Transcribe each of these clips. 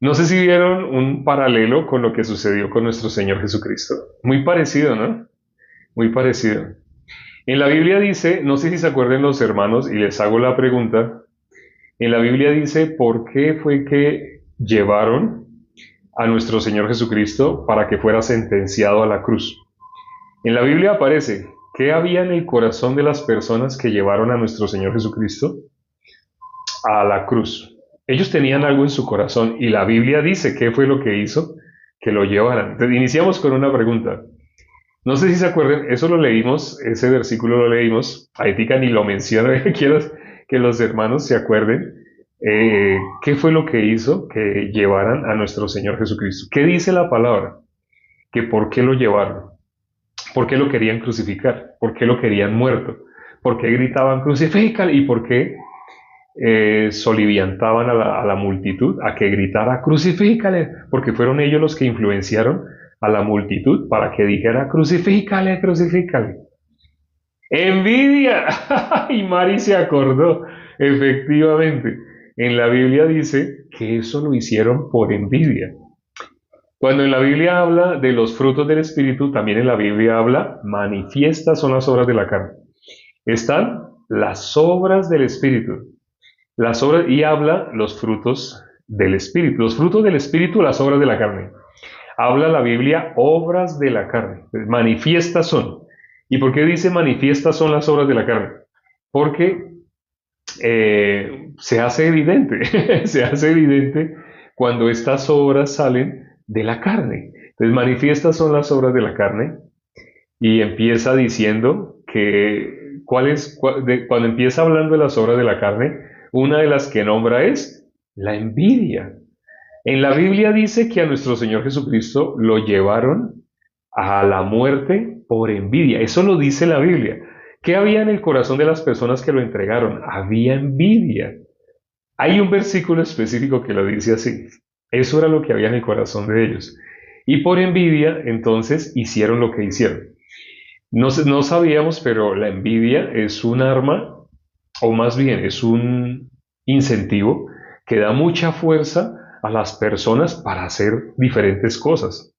No sé si vieron un paralelo con lo que sucedió con nuestro Señor Jesucristo. Muy parecido, ¿no? Muy parecido. En la Biblia dice, no sé si se acuerdan los hermanos, y les hago la pregunta, en la Biblia dice, ¿por qué fue que llevaron a nuestro Señor Jesucristo para que fuera sentenciado a la cruz? En la Biblia aparece, ¿qué había en el corazón de las personas que llevaron a nuestro Señor Jesucristo a la cruz? Ellos tenían algo en su corazón y la Biblia dice qué fue lo que hizo que lo llevaran. Entonces, iniciamos con una pregunta. No sé si se acuerdan, eso lo leímos, ese versículo lo leímos, Aitica ni lo menciona, quiero que los hermanos se acuerden. ¿Qué fue lo que hizo que llevaran a nuestro Señor Jesucristo? ¿Qué dice la palabra? Que por qué lo llevaron, por qué lo querían crucificar, por qué lo querían muerto, por qué gritaban crucifícale y por qué soliviantaban a la multitud a que gritara crucifícale, porque fueron ellos los que influenciaron a la multitud para que dijera crucifícale, crucifícale. Envidia. Y Mari se acordó, efectivamente. En la Biblia dice que eso lo hicieron por envidia. Cuando en la Biblia habla de los frutos del Espíritu, también en la Biblia habla, manifiestas son las obras de la carne. Están las obras del Espíritu. Las obras, y habla los frutos del Espíritu. Los frutos del Espíritu, las obras de la carne. Habla la Biblia obras de la carne. Manifiestas son. ¿Y por qué dice manifiestas son las obras de la carne? Porque se hace evidente, se hace evidente cuando estas obras salen de la carne. Entonces, manifiestas son las obras de la carne y empieza diciendo que cuando empieza hablando de las obras de la carne, una de las que nombra es la envidia. En la Biblia dice que a nuestro Señor Jesucristo lo llevaron a la muerte por envidia. Eso lo dice la Biblia. ¿Qué había en el corazón de las personas que lo entregaron? Había envidia. Hay un versículo específico que lo dice así. Eso era lo que había en el corazón de ellos. Y por envidia, entonces, hicieron lo que hicieron. No sabíamos, pero la envidia es un arma, o más bien es un incentivo que da mucha fuerza a las personas para hacer diferentes cosas.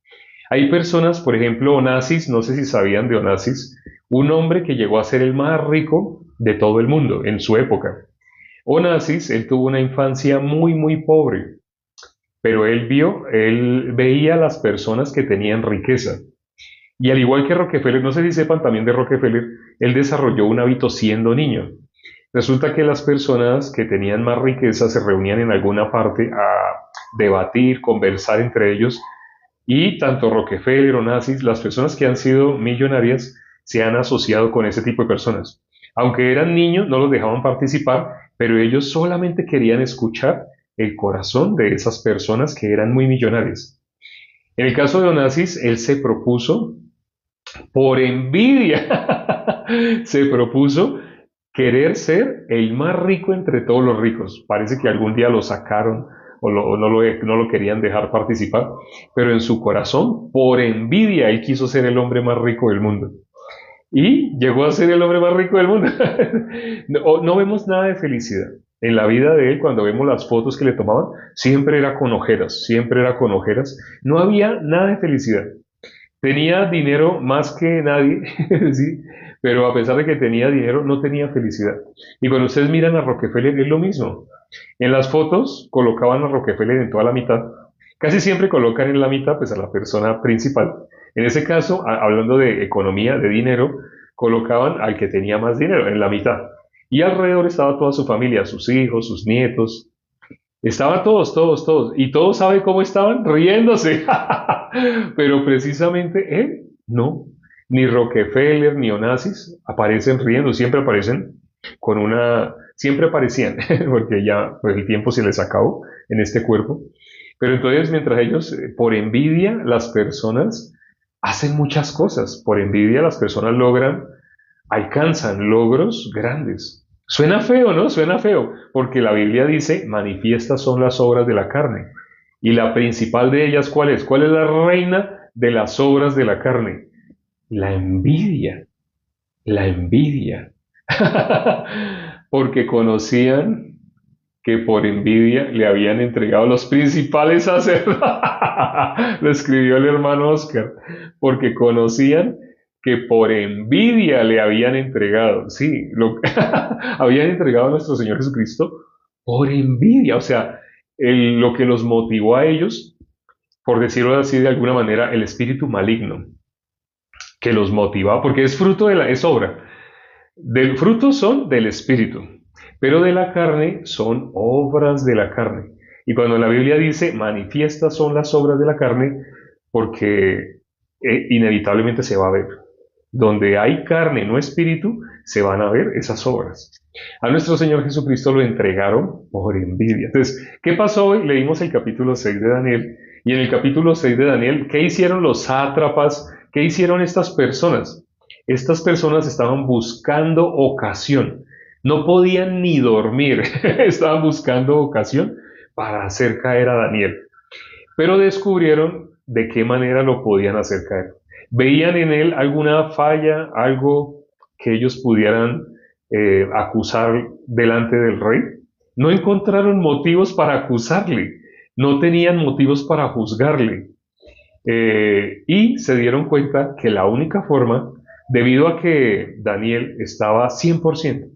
Hay personas, por ejemplo, Onassis, no sé si sabían de Onassis, un hombre que llegó a ser el más rico de todo el mundo en su época. Onassis, él tuvo una infancia muy, muy pobre, pero él veía a las personas que tenían riqueza. Y al igual que Rockefeller, no sé si sepan también de Rockefeller, él desarrolló un hábito siendo niño. Resulta que las personas que tenían más riqueza se reunían en alguna parte a debatir, conversar entre ellos, y tanto Rockefeller o Nazis, las personas que han sido millonarias, se han asociado con ese tipo de personas. Aunque eran niños, no los dejaban participar, pero ellos solamente querían escuchar el corazón de esas personas que eran muy millonarias. En el caso de Onassis, él se propuso, por envidia, se propuso querer ser el más rico entre todos los ricos. Parece que algún día lo sacaron o no lo querían dejar participar, pero en su corazón, por envidia, él quiso ser el hombre más rico del mundo. Y llegó a ser el hombre más rico del mundo. No vemos nada de felicidad. En la vida de él, cuando vemos las fotos que le tomaban, siempre era con ojeras, siempre era con ojeras. No había nada de felicidad. Tenía dinero más que nadie, ¿sí? Pero a pesar de que tenía dinero, no tenía felicidad. Y cuando ustedes miran a Rockefeller, es lo mismo. En las fotos colocaban a Rockefeller en toda la mitad. Casi siempre colocan en la mitad pues, a la persona principal. En ese caso, hablando de economía, de dinero, colocaban al que tenía más dinero en la mitad. Y alrededor estaba toda su familia, sus hijos, sus nietos, estaban todos, todos, todos. Y todos saben cómo estaban riéndose. Pero precisamente él, no. Ni Rockefeller ni Onassis aparecen riendo, siempre aparecen con una, siempre aparecían, porque ya pues, el tiempo se les acabó en este cuerpo. Pero entonces, mientras ellos, por envidia, las personas hacen muchas cosas. Por envidia, las personas alcanzan logros grandes. Suena feo, ¿no? Suena feo, porque la Biblia dice, manifiestas son las obras de la carne. Y la principal de ellas, ¿cuál es? ¿Cuál es la reina de las obras de la carne? La envidia, la envidia. Porque conocían que por envidia le habían entregado los principales sacerdotes. Lo escribió el hermano Oscar, porque conocían que por envidia le habían entregado, sí, habían entregado a nuestro Señor Jesucristo por envidia, o sea, lo que los motivó a ellos, por decirlo así de alguna manera, el espíritu maligno que los motivaba, porque es fruto es obra. Del fruto son del espíritu, pero de la carne son obras de la carne. Y cuando la Biblia dice manifiestas son las obras de la carne, porque inevitablemente se va a ver. Donde hay carne, no espíritu, se van a ver esas obras. A nuestro Señor Jesucristo lo entregaron por envidia. Entonces, ¿qué pasó hoy? Leímos el capítulo 6 de Daniel. Y en el capítulo 6 de Daniel, ¿qué hicieron los sátrapas? ¿Qué hicieron estas personas? Estas personas estaban buscando ocasión. No podían ni dormir. Estaban buscando ocasión para hacer caer a Daniel. Pero descubrieron de qué manera lo podían hacer caer. Veían en él alguna falla, algo que ellos pudieran acusar delante del rey. No encontraron motivos para acusarle, no tenían motivos para juzgarle. Y se dieron cuenta que la única forma, debido a que Daniel estaba 100%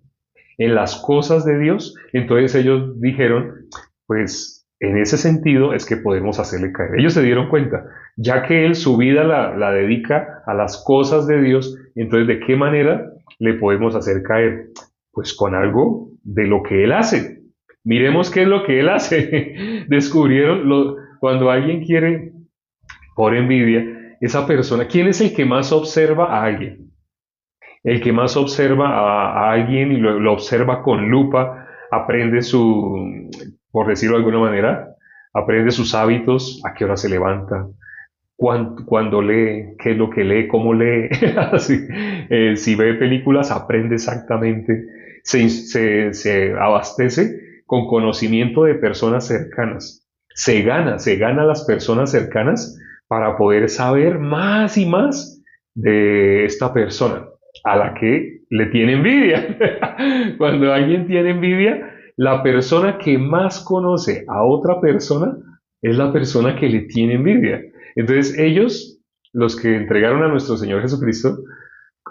en las cosas de Dios, entonces ellos dijeron, pues en ese sentido es que podemos hacerle caer. Ellos se dieron cuenta, ya que él su vida la dedica a las cosas de Dios, entonces ¿de qué manera le podemos hacer caer? Pues con algo de lo que él hace. Miremos qué es lo que él hace. Descubrieron cuando alguien quiere, por envidia, esa persona, ¿quién es el que más observa a alguien? El que más observa a alguien y lo observa con lupa, aprende por decirlo de alguna manera, aprende sus hábitos, a qué hora se levanta, cuándo lee, qué es lo que lee, cómo lee. Así, si ve películas, aprende exactamente, se abastece con conocimiento de personas cercanas. Se gana a las personas cercanas para poder saber más y más de esta persona a la que le tiene envidia. Cuando alguien tiene envidia, la persona que más conoce a otra persona es la persona que le tiene envidia. Entonces ellos, los que entregaron a nuestro Señor Jesucristo,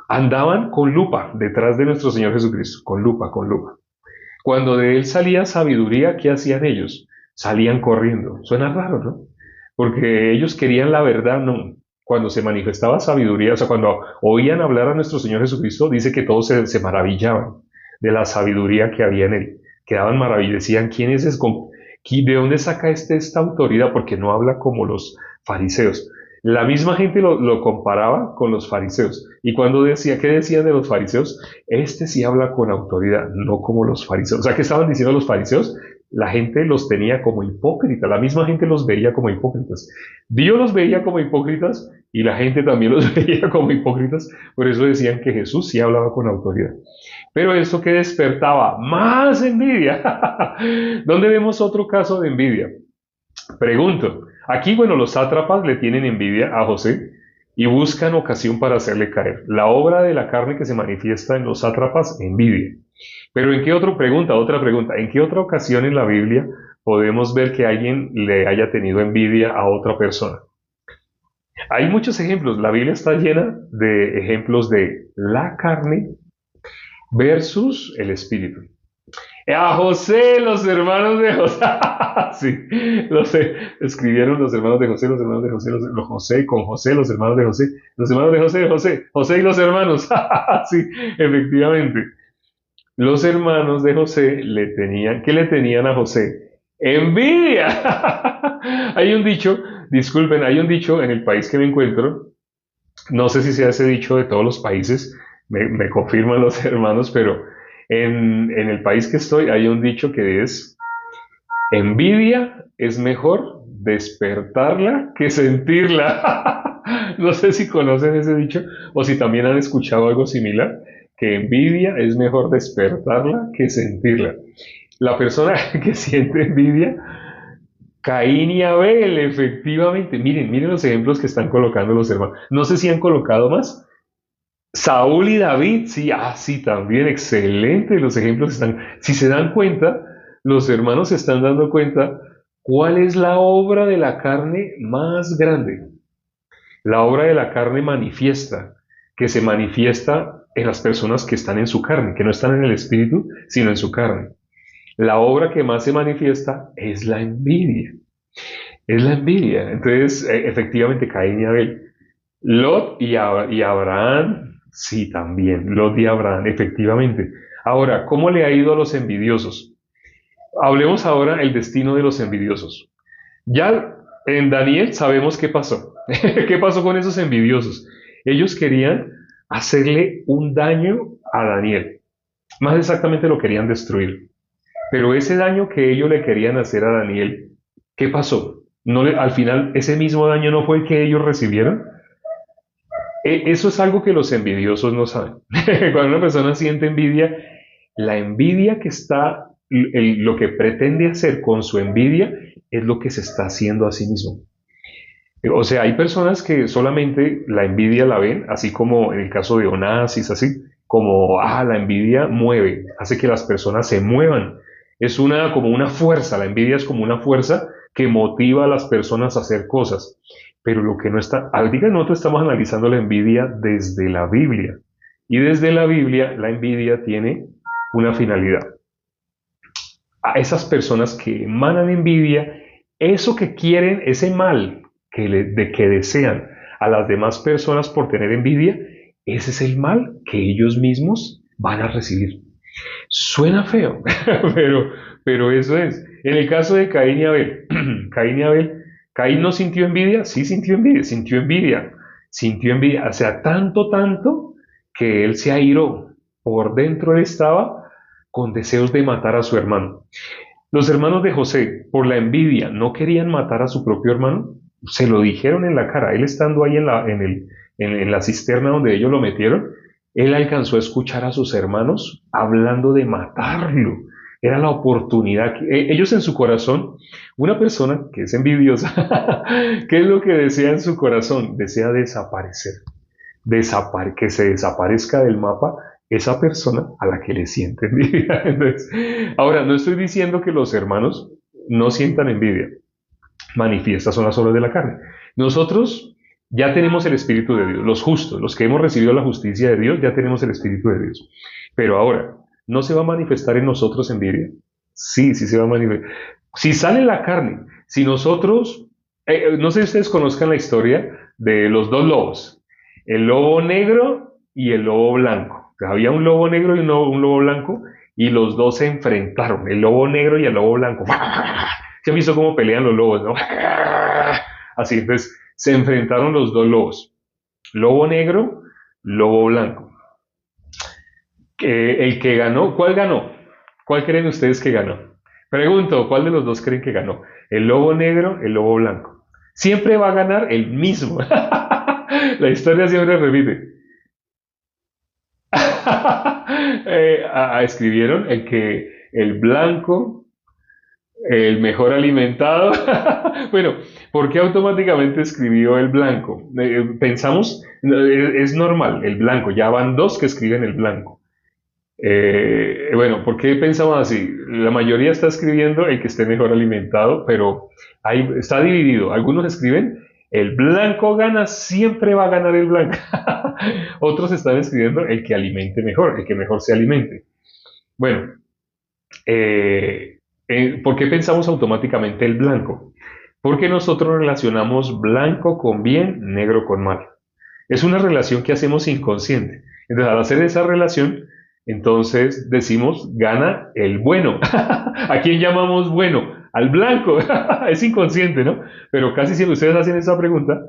andaban con lupa detrás de nuestro Señor Jesucristo, con lupa, con lupa. Cuando de él salía sabiduría, ¿qué hacían ellos? Salían corriendo. Suena raro, ¿no? Porque ellos querían la verdad, no. Cuando se manifestaba sabiduría, o sea, cuando oían hablar a nuestro Señor Jesucristo, dice que todos se maravillaban de la sabiduría que había en él. Quedaban maravillados, decían, ¿quién es ese? ¿De dónde saca esta autoridad? Porque no habla como los fariseos. La misma gente lo comparaba con los fariseos. Y cuando decía, ¿qué decían de los fariseos? Este sí habla con autoridad, no como los fariseos. O sea, ¿qué estaban diciendo los fariseos? La gente los tenía como hipócritas, la misma gente los veía como hipócritas. Dios los veía como hipócritas y la gente también los veía como hipócritas. Por eso decían que Jesús sí hablaba con autoridad. Pero eso que despertaba más envidia. ¿Dónde vemos otro caso de envidia? Pregunto, aquí, bueno, los sátrapas le tienen envidia a José y buscan ocasión para hacerle caer. La obra de la carne que se manifiesta en los sátrapas, envidia. Pero ¿en qué otra pregunta, ¿en qué otra ocasión en la Biblia podemos ver que alguien le haya tenido envidia a otra persona? Hay muchos ejemplos, la Biblia está llena de ejemplos de la carne versus el espíritu. A José, los hermanos de José. Sí, escribieron los hermanos de José, los hermanos de José, los José con José, los hermanos de José, los hermanos de José, José y los hermanos. Sí, efectivamente. Los hermanos de José ¿qué le tenían a José? Envidia. Hay un dicho, disculpen, hay un dicho en el país que me encuentro, no sé si sea ese dicho de todos los países, me confirman los hermanos, pero en el país que estoy hay un dicho que es, envidia es mejor despertarla que sentirla. No sé si conocen ese dicho o si también han escuchado algo similar, que envidia es mejor despertarla que sentirla. La persona que siente envidia, Caín y Abel, efectivamente. Miren los ejemplos que están colocando los hermanos. No sé si han colocado más. Saúl y David, sí, sí, también excelente los ejemplos están. Si se dan cuenta, los hermanos se están dando cuenta cuál es la obra de la carne más grande. La obra de la carne manifiesta, que se manifiesta en las personas que están en su carne, que no están en el espíritu, sino en su carne. La obra que más se manifiesta es la envidia. Es la envidia. Entonces, efectivamente, Caín y Abel. Lot y Abraham, sí, también. Lot y Abraham, efectivamente. Ahora, ¿cómo le ha ido a los envidiosos? Hablemos ahora el destino de los envidiosos. Ya en Daniel sabemos qué pasó. ¿Qué pasó con esos envidiosos? Ellos querían hacerle un daño a Daniel. Más exactamente lo querían destruir. Pero ese daño que ellos le querían hacer a Daniel, ¿qué pasó? Al final, ese mismo daño no fue el que ellos recibieron. Eso es algo que los envidiosos no saben. Cuando una persona siente envidia, la envidia que está, lo que pretende hacer con su envidia es lo que se está haciendo a sí mismo. O sea, hay personas que solamente la envidia la ven, así como en el caso de Onassis, así como, la envidia mueve, hace que las personas se muevan. Es como una fuerza, la envidia es como una fuerza que motiva a las personas a hacer cosas. Pero lo que no está, ahorita nosotros estamos analizando la envidia desde la Biblia. Y desde la Biblia, la envidia tiene una finalidad. A esas personas que emanan envidia, eso que quieren, ese mal que desean a las demás personas por tener envidia, ese es el mal que ellos mismos van a recibir. Suena feo, pero, pero eso es. En el caso de Caín y Abel, Caín y Abel, Caín no sintió envidia, sí sintió envidia, sintió envidia, o sea, tanto que él se airó. Por dentro él estaba con deseos de matar a su hermano. Los hermanos de José, por la envidia, no querían matar a su propio hermano, se lo dijeron en la cara. Él estando ahí en la cisterna donde ellos lo metieron, él alcanzó a escuchar a sus hermanos hablando de matarlo. Era la oportunidad. Ellos en su corazón, una persona que es envidiosa, ¿qué es lo que desea en su corazón? Desea desaparecer, que se desaparezca del mapa esa persona a la que le siente envidia. Entonces, ahora, no estoy diciendo que los hermanos no sientan envidia. Manifiestas son las obras de la carne. Nosotros ya tenemos el Espíritu de Dios, los justos, los que hemos recibido la justicia de Dios, ya tenemos el Espíritu de Dios. Pero ahora, ¿no se va a manifestar en nosotros envidia? Sí, sí se va a manifestar. Si sale la carne, si nosotros, no sé si ustedes conozcan la historia de los dos lobos, el lobo negro y el lobo blanco. Había un lobo negro y un lobo blanco y los dos se enfrentaron, el lobo negro y el lobo blanco. ¿Se han visto cómo pelean los lobos, no? Así, entonces, se enfrentaron los dos lobos. Lobo negro, lobo blanco. El que ganó, ¿cuál ganó? ¿Cuál creen ustedes que ganó? Pregunto, ¿cuál de los dos creen que ganó? ¿El lobo negro, el lobo blanco? Siempre va a ganar el mismo. La historia siempre repite. Escribieron el blanco, el mejor alimentado. Bueno, ¿por qué automáticamente escribió el blanco? Pensamos, es normal, el blanco, ya van dos que escriben el blanco. Bueno, ¿por qué pensamos así? La mayoría está escribiendo el que esté mejor alimentado, pero está dividido. Algunos escriben el blanco gana, siempre va a ganar el blanco. Otros están escribiendo el que alimente mejor, el que mejor se alimente. Bueno, ¿por qué pensamos automáticamente el blanco? Porque nosotros relacionamos blanco con bien, negro con mal. Es una relación que hacemos inconsciente. Entonces, al hacer esa relación, entonces decimos, gana el bueno. ¿A quién llamamos bueno? Al blanco. Es inconsciente, ¿no? Pero casi siempre ustedes hacen esa pregunta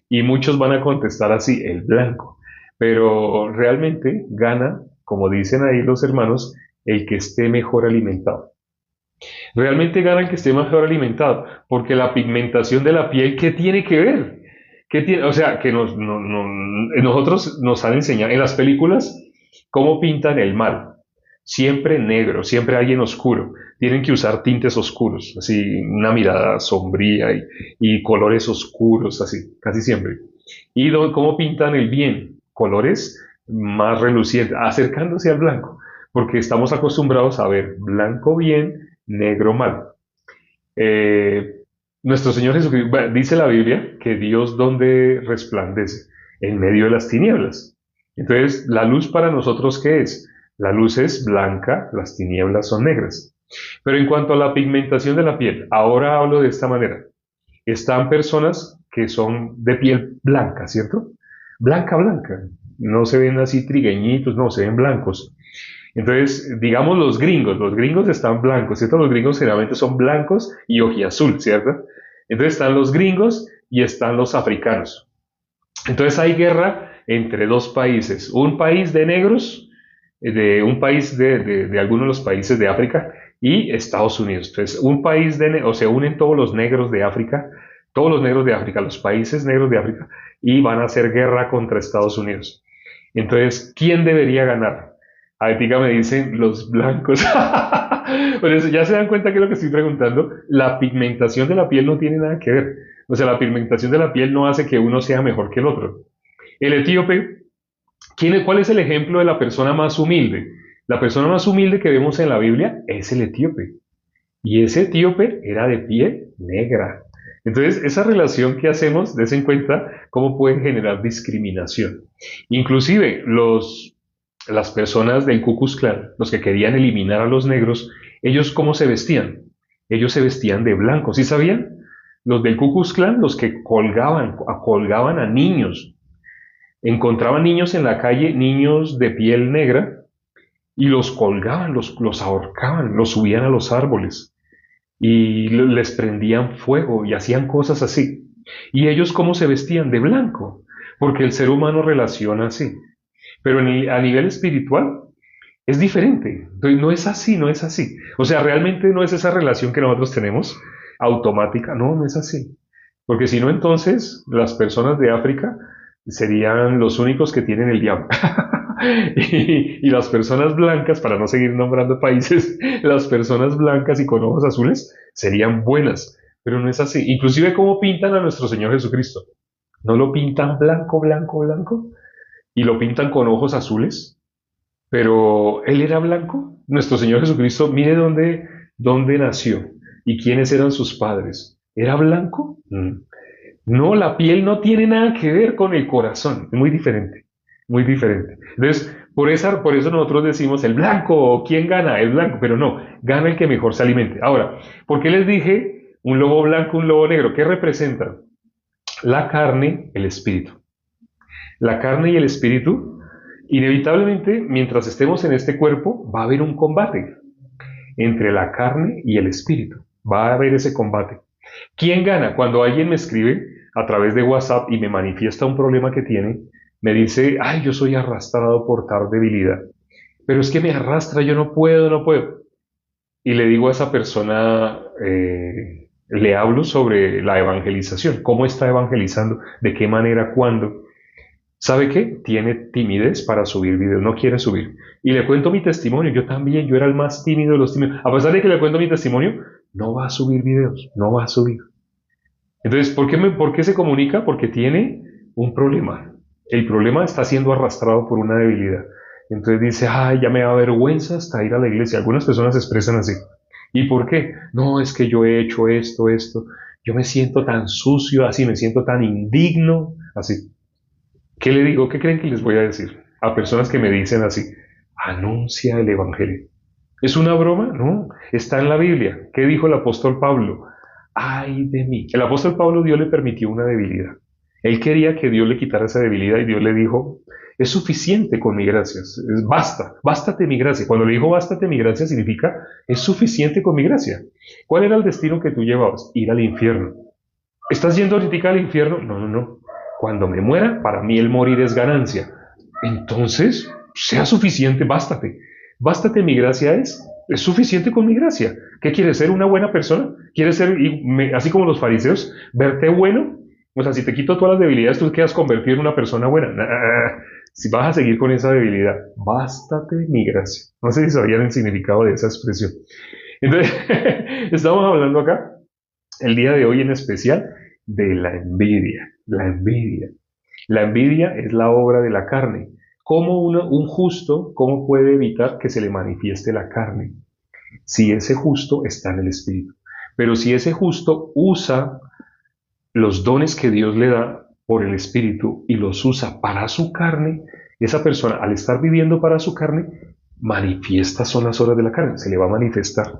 y muchos van a contestar así, el blanco. Pero realmente gana, como dicen ahí los hermanos, el que esté mejor alimentado. Realmente gana el que esté mejor alimentado, porque la pigmentación de la piel, ¿qué tiene que ver? ¿Qué tiene? O sea, que nosotros nos han enseñado en las películas cómo pintan el mal. Siempre negro, siempre alguien oscuro. Tienen que usar tintes oscuros, así, una mirada sombría y colores oscuros, así, casi siempre. Y cómo pintan el bien, colores más relucientes, acercándose al blanco, porque estamos acostumbrados a ver blanco bien negro malo. Eh, Nuestro Señor Jesucristo, bueno, dice la Biblia que Dios donde resplandece, en medio de las tinieblas. Entonces, la luz para nosotros, ¿qué es? La luz es blanca, las tinieblas son negras. Pero en cuanto a la pigmentación de la piel, ahora hablo de esta manera. Están personas que son de piel blanca, ¿cierto? Blanca, blanca. No se ven así trigueñitos, no, se ven blancos. Entonces, digamos los gringos están blancos, ¿cierto? Los gringos generalmente son blancos y ojiazul, ¿cierto? Entonces están los gringos y están los africanos. Entonces hay guerra entre dos países, un país de negros, de un país de algunos de los países de África y Estados Unidos. Entonces, un país o se unen todos los negros de África, todos los negros de África, los países negros de África, y van a hacer guerra contra Estados Unidos. Entonces, ¿quién debería ganar? Ahorita me dicen los blancos. Por eso ya se dan cuenta que lo que estoy preguntando, la pigmentación de la piel no tiene nada que ver. O sea, la pigmentación de la piel no hace que uno sea mejor que el otro. El etíope, ¿cuál es el ejemplo de la persona más humilde? La persona más humilde que vemos en la Biblia es el etíope. Y ese etíope era de piel negra. Entonces, esa relación que hacemos, des en cuenta cómo pueden generar discriminación. Inclusive, las personas del Ku Klux Klan, los que querían eliminar a los negros, ellos ¿cómo se vestían? Ellos se vestían de blanco, ¿sí sabían? Los del Ku Klux Klan, los que colgaban a niños, encontraban niños en la calle, niños de piel negra, y los colgaban, los ahorcaban, los subían a los árboles y les prendían fuego y hacían cosas así. ¿Y ellos cómo se vestían? De blanco, porque el ser humano relaciona así. Pero a nivel espiritual es diferente. Entonces, no es así, no es así. O sea, realmente no es esa relación que nosotros tenemos automática. No, no es así. Porque si no, entonces las personas de África serían los únicos que tienen el diablo. Y las personas blancas, para no seguir nombrando países, las personas blancas y con ojos azules serían buenas. Pero no es así. Inclusive cómo pintan a nuestro Señor Jesucristo. No lo pintan blanco, blanco, blanco, y lo pintan con ojos azules, pero él era blanco. Nuestro Señor Jesucristo, mire dónde nació y quiénes eran sus padres. ¿Era blanco? No, la piel no tiene nada que ver con el corazón, es muy diferente, muy diferente. Entonces, por eso nosotros decimos el blanco, ¿quién gana? El blanco, pero no, gana el que mejor se alimente. Ahora, ¿por qué les dije un lobo blanco, un lobo negro? ¿Qué representan? La carne, el espíritu. La carne y el espíritu, inevitablemente, mientras estemos en este cuerpo, va a haber un combate entre la carne y el espíritu. Va a haber ese combate. ¿Quién gana? Cuando alguien me escribe a través de WhatsApp y me manifiesta un problema que tiene, me dice, ay, yo soy arrastrado por tal debilidad. Pero es que me arrastra, yo no puedo, no puedo. Y le digo a esa persona, le hablo sobre la evangelización, cómo está evangelizando, de qué manera, cuándo. ¿Sabe qué? Tiene timidez para subir videos, no quiere subir. Y le cuento mi testimonio, yo también, yo era el más tímido de los tímidos. A pesar de que le cuento mi testimonio, no va a subir videos, no va a subir. Entonces, ¿por qué se comunica? Porque tiene un problema. El problema está siendo arrastrado por una debilidad. Entonces dice, ay, ya me da vergüenza hasta ir a la iglesia. Algunas personas se expresan así. ¿Y por qué? No, es que yo he hecho esto, esto. Yo me siento tan sucio así, me siento tan indigno así. ¿Qué le digo? ¿Qué creen que les voy a decir? A personas que me dicen así, anuncia el Evangelio. ¿Es una broma? No, está en la Biblia. ¿Qué dijo el apóstol Pablo? Ay de mí. El apóstol Pablo, Dios le permitió una debilidad. Él quería que Dios le quitara esa debilidad y Dios le dijo, es suficiente con mi gracia, bástate mi gracia. Cuando le dijo bástate mi gracia significa, es suficiente con mi gracia. ¿Cuál era el destino que tú llevabas? Ir al infierno. ¿Estás yendo ahorita al infierno? No, no, no. Cuando me muera, para mí el morir es ganancia. Entonces, sea suficiente, bástate. Bástate mi gracia es suficiente con mi gracia. ¿Qué quieres ser? ¿Una buena persona? ¿Quieres ser, así como los fariseos, verte bueno? O sea, si te quito todas las debilidades, tú quedas convertido en una persona buena. Nah, si vas a seguir con esa debilidad, bástate mi gracia. No sé si sabían el significado de esa expresión. Entonces, estamos hablando acá, el día de hoy en especial, de la envidia. La envidia. La envidia es la obra de la carne. ¿Cómo un justo, cómo puede evitar que se le manifieste la carne? si ese justo está en el Espíritu. Pero si ese justo usa los dones que Dios le da por el Espíritu y los usa para su carne, esa persona, al estar viviendo para su carne, manifiesta son las obras de la carne, se le va a manifestar.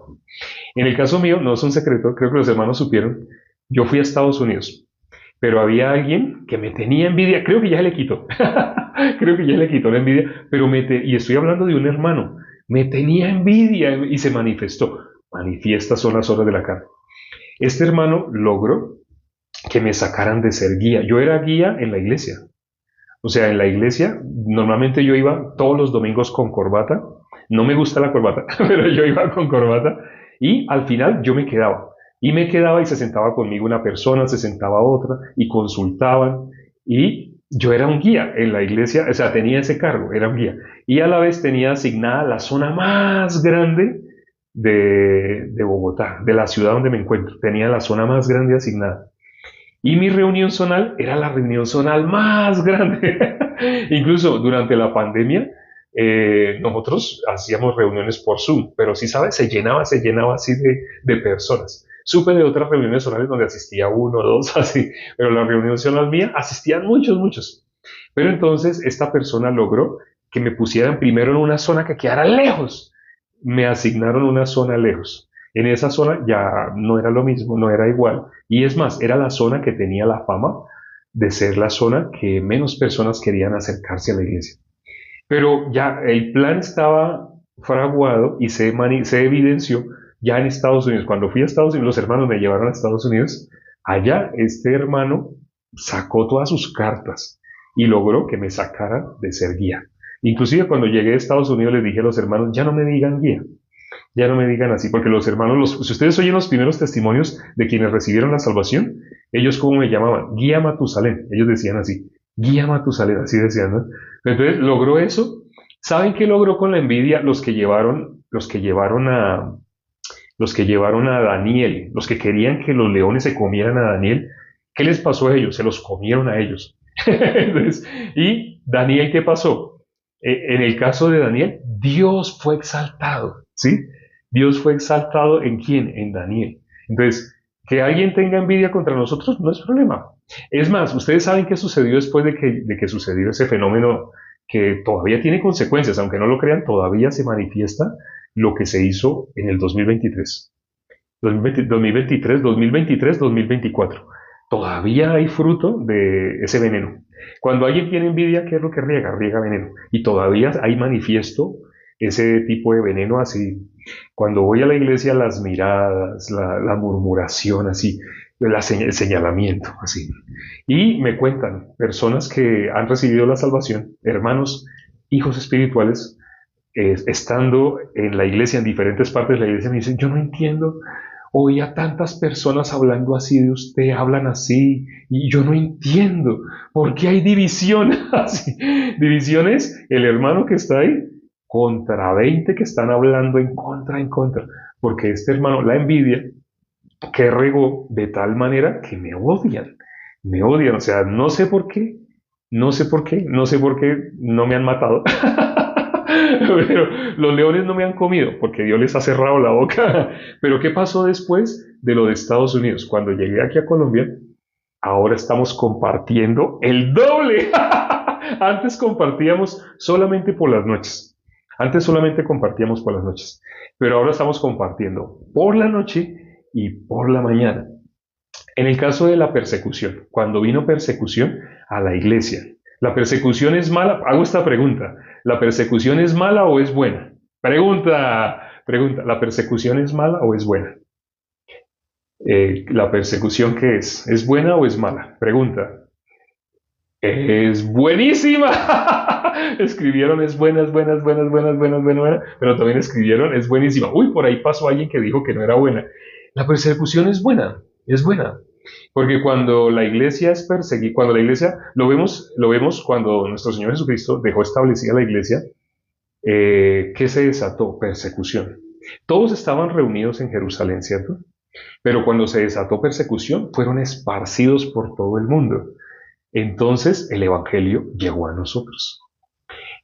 En el caso mío, no es un secreto, creo que los hermanos supieron, yo fui a Estados Unidos, pero había alguien que me tenía envidia, creo que ya le quitó, creo que ya le quitó la envidia, pero y estoy hablando de un hermano, me tenía envidia y se manifestó. Manifiestas son las obras de la carne. Este hermano logró que me sacaran de ser guía. Yo era guía en la iglesia. O sea, en la iglesia normalmente yo iba todos los domingos con corbata. No me gusta la corbata, pero yo iba con corbata y al final yo me quedaba. Y me quedaba y se sentaba conmigo una persona, se sentaba otra y consultaban. Y yo era un guía en la iglesia, o sea, tenía ese cargo, era un guía. Y a la vez tenía asignada la zona más grande de Bogotá, de la ciudad donde me encuentro. Tenía la zona más grande asignada. Y mi reunión zonal era la reunión zonal más grande. Incluso durante la pandemia, nosotros hacíamos reuniones por Zoom, pero sí sabes, se llenaba así de personas. Supe de otras reuniones zonales donde asistía uno, dos, así, pero la reunión zonal mía asistían muchos, muchos. Pero entonces esta persona logró que me pusieran primero en una zona que quedara lejos. Me asignaron una zona lejos. En esa zona ya no era lo mismo, no era igual. Y es más, era la zona que tenía la fama de ser la zona que menos personas querían acercarse a la iglesia. Pero ya el plan estaba fraguado y se evidenció ya en Estados Unidos. Cuando fui a Estados Unidos, los hermanos me llevaron a Estados Unidos. Allá este hermano sacó todas sus cartas y logró que me sacara de ser guía. Inclusive cuando llegué a Estados Unidos les dije a los hermanos, ya no me digan guía, ya no me digan así, porque los hermanos, si ustedes oyen los primeros testimonios de quienes recibieron la salvación, ellos cómo me llamaban, guía Matusalén, ellos decían así, guía Matusalén, así decían, ¿no? Entonces logró eso. ¿Saben qué logró con la envidia los que llevaron a Daniel, los que querían que los leones se comieran a Daniel? ¿Qué les pasó a ellos? Se los comieron a ellos. Entonces, ¿y Daniel qué pasó? En el caso de Daniel, Dios fue exaltado, ¿sí? Dios fue exaltado ¿en quién? En Daniel. Entonces, que alguien tenga envidia contra nosotros no es problema. Es más, ustedes saben qué sucedió después de que sucedió ese fenómeno que todavía tiene consecuencias, aunque no lo crean, todavía se manifiesta lo que se hizo en el 2023. 2023, 2023, 2024. Todavía hay fruto de ese veneno. Cuando alguien tiene envidia, ¿qué es lo que riega? Riega veneno. Y todavía hay manifiesto ese tipo de veneno así. Cuando voy a la iglesia, las miradas, la murmuración así, el señalamiento así. Y me cuentan personas que han recibido la salvación, hermanos, hijos espirituales, estando en la iglesia, en diferentes partes de la iglesia, me dicen, yo no entiendo, oía tantas personas hablando así de usted, hablan así, y yo no entiendo, ¿por qué hay división? Así, divisiones, el hermano que está ahí, contra 20 que están hablando en contra, porque este hermano, la envidia, que regó de tal manera que me odian, o sea, no sé por qué, no sé por qué, no sé por qué no me han matado. Pero los leones no me han comido porque Dios les ha cerrado la boca. Pero ¿qué pasó después de lo de Estados Unidos? Cuando llegué aquí a Colombia, ahora estamos compartiendo el doble. Antes compartíamos solamente por las noches. Antes solamente compartíamos por las noches. Pero ahora estamos compartiendo por la noche y por la mañana. En el caso de la persecución, cuando vino persecución a la iglesia, ¿la persecución es mala? Hago esta pregunta. ¿La persecución es mala o es buena? Pregunta. ¿La persecución es mala o es buena? ¿La persecución qué es? ¿Es buena o es mala? Pregunta. Es buenísima. Escribieron es buena, es buena, es buena, es buena, es buena, es buena, buena, pero también escribieron es buenísima. Uy, por ahí pasó alguien que dijo que no era buena. La persecución es buena, es buena. Porque cuando la iglesia es perseguida, cuando la iglesia, lo vemos cuando nuestro Señor Jesucristo dejó establecida la iglesia, ¿qué se desató? Persecución. Todos estaban reunidos en Jerusalén, ¿cierto? Pero cuando se desató persecución, fueron esparcidos por todo el mundo. Entonces el Evangelio llegó a nosotros.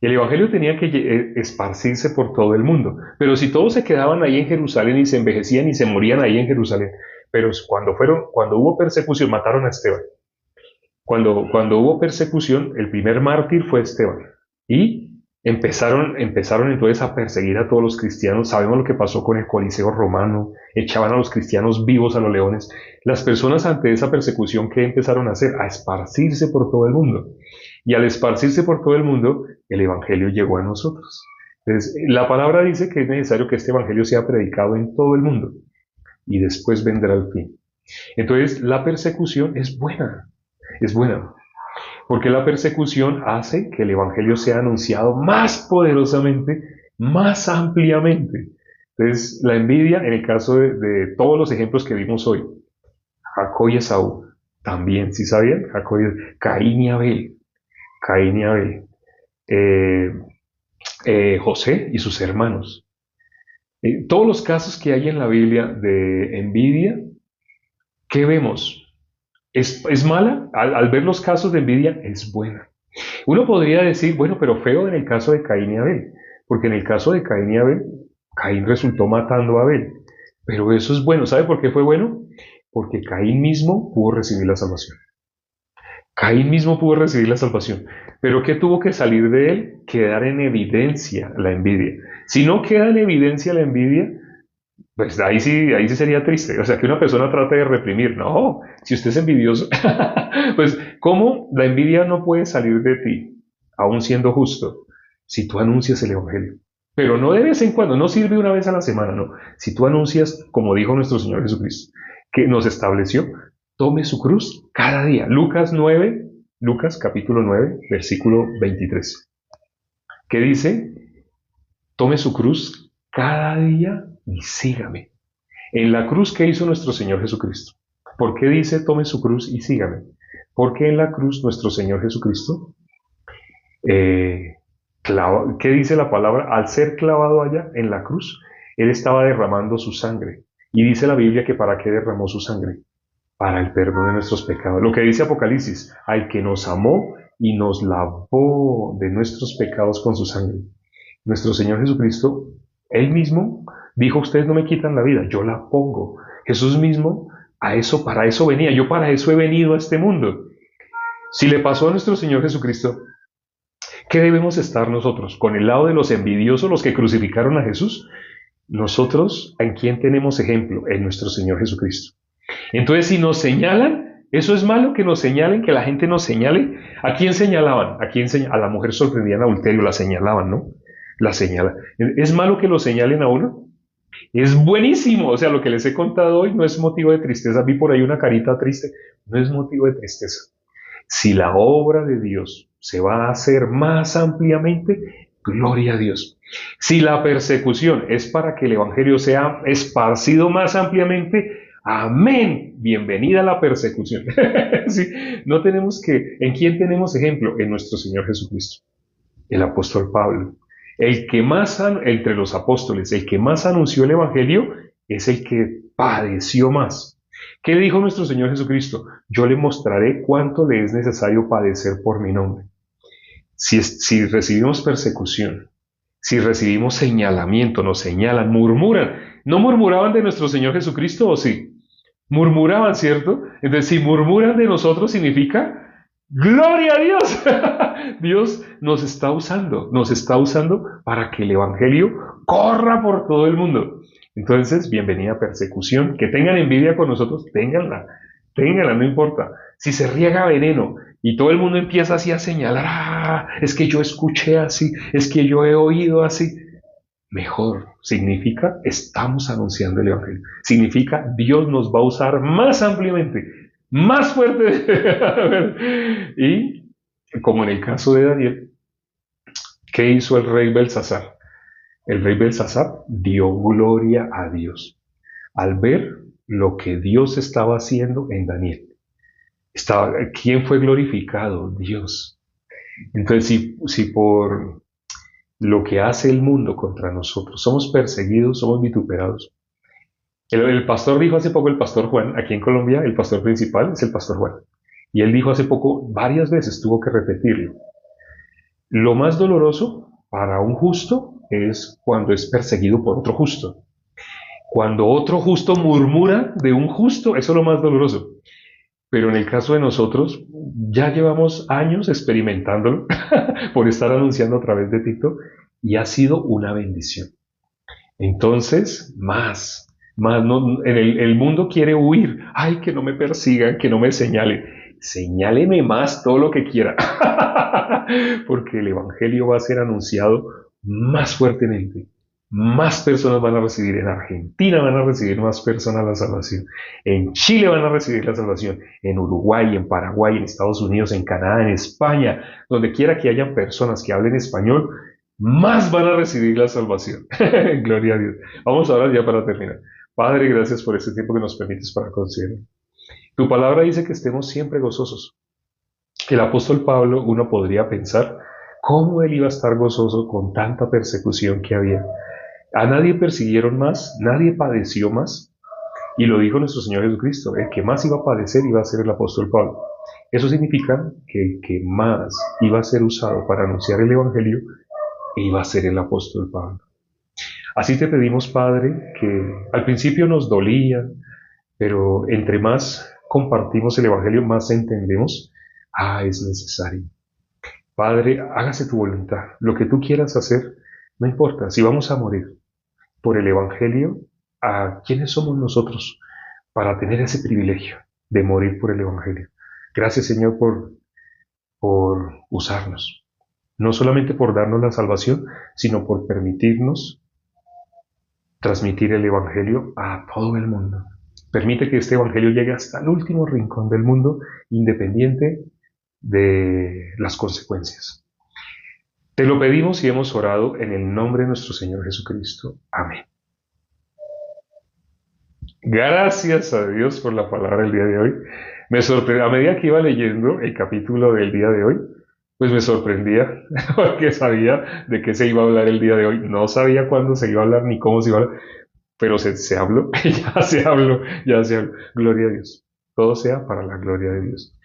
El evangelio tenía que esparcirse por todo el mundo. Pero si todos se quedaban ahí en Jerusalén y se envejecían y se morían ahí en Jerusalén, pero cuando hubo persecución, mataron a Esteban. Cuando hubo persecución, el primer mártir fue Esteban. Y empezaron entonces a perseguir a todos los cristianos. Sabemos lo que pasó con el Coliseo romano. Echaban a los cristianos vivos a los leones. Las personas ante esa persecución, ¿qué empezaron a hacer? A esparcirse por todo el mundo. Y al esparcirse por todo el mundo, el Evangelio llegó a nosotros. Entonces, la palabra dice que es necesario que este Evangelio sea predicado en todo el mundo. Y después vendrá el fin. Entonces, la persecución es buena. Es buena. Porque la persecución hace que el Evangelio sea anunciado más poderosamente, más ampliamente. Entonces, la envidia, en el caso de todos los ejemplos que vimos hoy, Jacob y Esaú, también, ¿sí sabían? Caín y Abel, Caín y Abel, eh, José y sus hermanos. Todos los casos que hay en la Biblia de envidia, ¿qué vemos? ¿Es mala? Al ver los casos de envidia, es buena. Uno podría decir, bueno, pero feo en el caso de Caín y Abel, porque en el caso de Caín y Abel, Caín resultó matando a Abel. Pero eso es bueno. ¿Sabe por qué fue bueno? Porque Caín mismo pudo recibir la salvación. Caín mismo pudo recibir la salvación. Pero ¿qué tuvo que salir de él? Quedar en evidencia la envidia. Si no queda en evidencia la envidia, pues ahí sí sería triste. O sea, que una persona trate de reprimir. No, si usted es envidioso, pues ¿cómo la envidia no puede salir de ti, aún siendo justo, si tú anuncias el Evangelio? Pero no de vez en cuando, no sirve una vez a la semana, no. Si tú anuncias, como dijo nuestro Señor Jesucristo, que nos estableció, tome su cruz cada día. Lucas capítulo 9, versículo 23. ¿Qué dice? Tome su cruz cada día y sígame. En la cruz que hizo nuestro Señor Jesucristo. ¿Por qué dice tome su cruz y sígame? Porque en la cruz nuestro Señor Jesucristo, eh, ¿qué dice la palabra? Al ser clavado allá en la cruz, Él estaba derramando su sangre. Y dice la Biblia que ¿para qué derramó su sangre? Para el perdón de nuestros pecados. Lo que dice Apocalipsis, al que nos amó y nos lavó de nuestros pecados con su sangre. Nuestro Señor Jesucristo, Él mismo dijo, ustedes no me quitan la vida, yo la pongo. Jesús mismo, para eso venía, yo para eso he venido a este mundo. Si le pasó a nuestro Señor Jesucristo, ¿qué debemos estar nosotros? ¿Con el lado de los envidiosos, los que crucificaron a Jesús? Nosotros, ¿en quién tenemos ejemplo? En nuestro Señor Jesucristo. Entonces, si nos señalan, ¿eso es malo que nos señalen, que la gente nos señale? ¿A quién señalaban? A la mujer sorprendida en adulterio la señalaban, ¿no? La señala. ¿Es malo que lo señalen a uno? Es buenísimo. O sea, lo que les he contado hoy no es motivo de tristeza. Vi por ahí una carita triste. No es motivo de tristeza. Si la obra de Dios se va a hacer más ampliamente, gloria a Dios. Si la persecución es para que el Evangelio sea esparcido más ampliamente, amén. Bienvenida a la persecución. Sí, no tenemos ¿en quién tenemos ejemplo? En nuestro Señor Jesucristo. El apóstol Pablo. Entre los apóstoles, el que más anunció el Evangelio es el que padeció más. ¿Qué dijo nuestro Señor Jesucristo? Yo le mostraré cuánto le es necesario padecer por mi nombre. Si recibimos persecución, si recibimos señalamiento, nos señalan, murmuran. ¿No murmuraban de nuestro Señor Jesucristo o sí? Murmuraban, ¿cierto? Entonces, si murmuran de nosotros significa ¡gloria a Dios! Dios nos está usando para que el Evangelio corra por todo el mundo. Entonces, bienvenida persecución. Que tengan envidia con nosotros, ténganla, no importa. Si se riega veneno y todo el mundo empieza así a señalar, es que yo escuché así, es que yo he oído así. Mejor, significa estamos anunciando el Evangelio. Significa Dios nos va a usar más ampliamente, más fuerte. Y como en el caso de Daniel, ¿qué hizo el rey Belsasar? El rey Belsasar dio gloria a Dios al ver lo que Dios estaba haciendo en Daniel. ¿Quién fue glorificado? Dios. Entonces, si por lo que hace el mundo contra nosotros somos perseguidos, somos vituperados. El pastor dijo hace poco, el pastor Juan, aquí en Colombia, el pastor principal es el pastor Juan. Y él dijo hace poco, varias veces tuvo que repetirlo. Lo más doloroso para un justo es cuando es perseguido por otro justo. Cuando otro justo murmura de un justo, eso es lo más doloroso. Pero en el caso de nosotros, ya llevamos años experimentándolo por estar anunciando a través de TikTok y ha sido una bendición. Entonces, más, no, el mundo quiere huir. Ay, que no me persigan, que no me señalen. Señáleme más todo lo que quiera, porque el Evangelio va a ser anunciado más fuertemente. Más personas van a recibir, en Argentina van a recibir más personas la salvación, en Chile van a recibir la salvación, en Uruguay, en Paraguay, en Estados Unidos, en Canadá, en España, donde quiera que haya personas que hablen español, más van a recibir la salvación. Gloria a Dios. Vamos a orar ya para terminar. Padre, gracias por este tiempo que nos permites para considerar. Tu palabra dice que estemos siempre gozosos. El apóstol Pablo, uno podría pensar, ¿cómo él iba a estar gozoso con tanta persecución que había? A nadie persiguieron más, nadie padeció más, y lo dijo nuestro Señor Jesucristo, el que más iba a padecer iba a ser el apóstol Pablo. Eso significa que el que más iba a ser usado para anunciar el Evangelio iba a ser el apóstol Pablo. Así te pedimos, Padre, que al principio nos dolía, pero entre más compartimos el Evangelio, más entendemos, es necesario. Padre, hágase tu voluntad. Lo que tú quieras hacer, no importa. Si vamos a morir por el Evangelio, ¿a quiénes somos nosotros para tener ese privilegio de morir por el Evangelio? Gracias, Señor, por usarnos. No solamente por darnos la salvación, sino por permitirnos transmitir el Evangelio a todo el mundo. Permite que este Evangelio llegue hasta el último rincón del mundo, independiente de las consecuencias. Te lo pedimos y hemos orado en el nombre de nuestro Señor Jesucristo. Amén. Gracias a Dios por la palabra del día de hoy. Me sorprendió, a medida que iba leyendo el capítulo del día de hoy, pues me sorprendía, porque sabía de qué se iba a hablar el día de hoy. No sabía cuándo se iba a hablar ni cómo se iba a hablar, pero se habló, ya se habló. Gloria a Dios. Todo sea para la gloria de Dios.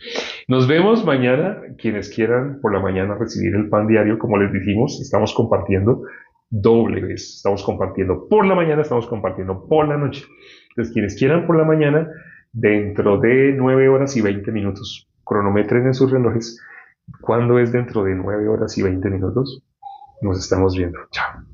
Nos vemos mañana. Quienes quieran por la mañana recibir el pan diario, como les dijimos, estamos compartiendo doble vez. Estamos compartiendo por la mañana, estamos compartiendo por la noche. Entonces, quienes quieran por la mañana, dentro de 9 horas y 20 minutos, cronometren en sus relojes. ¿Cuándo es dentro de 9 horas y 20 minutos? Nos estamos viendo. Chao.